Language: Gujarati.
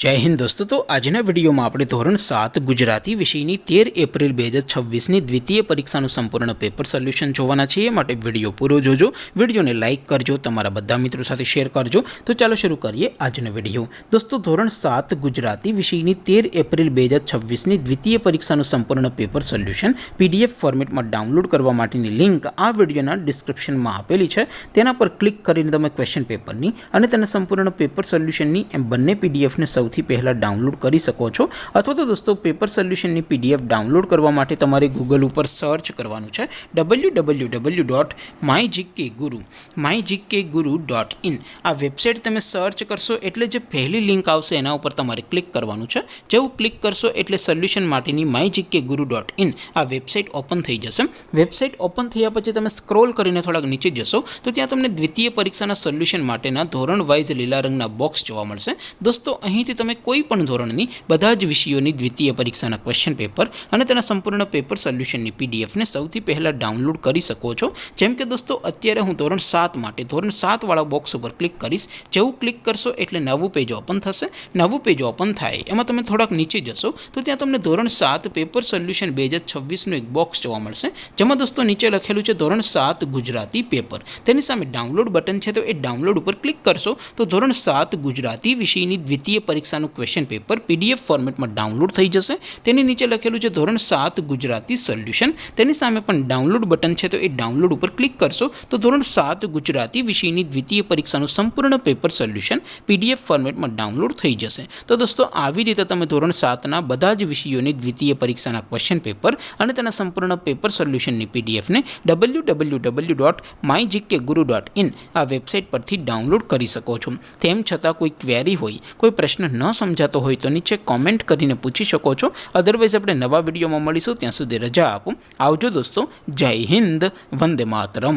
जय हिंद दोस्तों। तो आजना विडियो में આપણે ધોરણ 7 ગુજરાતી વિષયની 13 એપ્રિલ 2026ની દ્વિતીય પરીક્ષાનું સંપૂર્ણ પેપર સોલ્યુશન જોવાના છીએ। માટે વિડિયો પૂરો જોજો, વિડિયોને લાઈક કરજો, તમારા બધા મિત્રો સાથે શેર કરજો। તો ચાલો શરૂ કરીએ આજનો વિડિયો। દોસ્તો ધોરણ 7 ગુજરાતી વિષયની 13 એપ્રિલ 2026ની દ્વિતીય પરીક્ષાનું સંપૂર્ણ પેપર સોલ્યુશન પીડીએફ ફોર્મેટમાં ડાઉનલોડ કરવા માટેની લિંક આ વિડિયોના ડિસ્ક્રિપ્શનમાં આપેલી છે। તેના પર ક્લિક કરીને તમે ક્વેશ્ચન પેપરની અને તેના સંપૂર્ણ પેપર સોલ્યુશનની એમ બંને પીડીએફને સૌથી પહેલા ડાઉનલોડ કરી શકો છો। અથવા તો દોસ્તો પેપર સોલ્યુશનની પીડીએફ ડાઉનલોડ કરવા માટે તમારે ગૂગલ ઉપર સર્ચ કરવાનું છે www.mygkguru.in। આ વેબસાઇટ તમે સર્ચ કરશો એટલે જે પહેલી લિંક આવશે એના ઉપર તમારે ક્લિક કરવાનું છે। જેવું ક્લિક કરશો એટલે સોલ્યુશન માટેની mygkguru.in આ વેબસાઇટ ઓપન થઈ જશે। વેબસાઇટ ઓપન થયા પછી તમે સ્ક્રોલ કરીને થોડાક નીચે જશો તો ત્યાં તમને દ્વિતીય પરીક્ષાના સોલ્યુશન માટેના ધોરણ વાઇઝ લીલા રંગના બોક્સ જોવા મળશે। દોસ્તો અહીંથી તમે કોઈ પણ ધોરણની બધા જ વિષયોની દ્વિતીય પરીક્ષાના ક્વેશ્ચન પેપર અને તેના સંપૂર્ણ પેપર સોલ્યુશનની પીડીએફને સૌથી પહેલા ડાઉનલોડ કરી શકો છો। જેમ કે દોસ્તો અત્યારે હું ધોરણ 7 માટે ધોરણ 7 વાળા બોક્સ ઉપર ક્લિક કરીશ। જેવું ક્લિક કરશો એટલે નવું પેજ ઓપન થશે। નવું પેજ ઓપન થાય એમાં તમે થોડાક નીચે જશો તો ત્યાં તમને ધોરણ 7 પેપર સોલ્યુશન 2026નું એક બોક્સ જોવા મળશે। જેમાં દોસ્તો નીચે લખેલું છે ધોરણ 7 ગુજરાતી પેપર। તેની સામે ડાઉનલોડ બટન છે, તો એ ડાઉનલોડ ઉપર ક્લિક કરશો તો ધોરણ 7 ગુજરાતી વિષયની દ્વિતીય પરીક્ષાનું ક્વેશ્ચન પેપર પીડીએફ ફોર્મેટમાં ડાઉનલોડ થઈ જશે। તેની નીચે લખેલું છે ધોરણ 7 ગુજરાતી સોલ્યુશન। તેની સામે પણ ડાઉનલોડ બટન છે, તો એ ડાઉનલોડ ઉપર ક્લિક કરશો તો ધોરણ 7 ગુજરાતી વિષયની દ્વિતીય પરીક્ષાનું સંપૂર્ણ પેપર સોલ્યુશન પીડીએફ ફોર્મેટમાં ડાઉનલોડ થઈ જશે। તો દોસ્તો આવી રીતે તમે ધોરણ 7ના બધા જ વિષયોની દ્વિતીય પરીક્ષાના ક્વેશ્ચન પેપર અને તેના સંપૂર્ણ પેપર સોલ્યુશનની પીડીએફને www.mygkguru.in આ વેબસાઇટ પરથી ડાઉનલોડ કરી શકો છો। તેમ છતાં કોઈ ક્વેરી હોય, કોઈ પ્રશ્ન ન સમજાતો હોય તો નીચે કોમેન્ટ કરીને પૂછી શકો છો। અધરવાઇઝ આપણે નવા વિડીયોમાં મળીશું, ત્યાં સુધી રજા આપો। આવજો દોસ્તો, જય હિન્દ, વંદે માતરમ।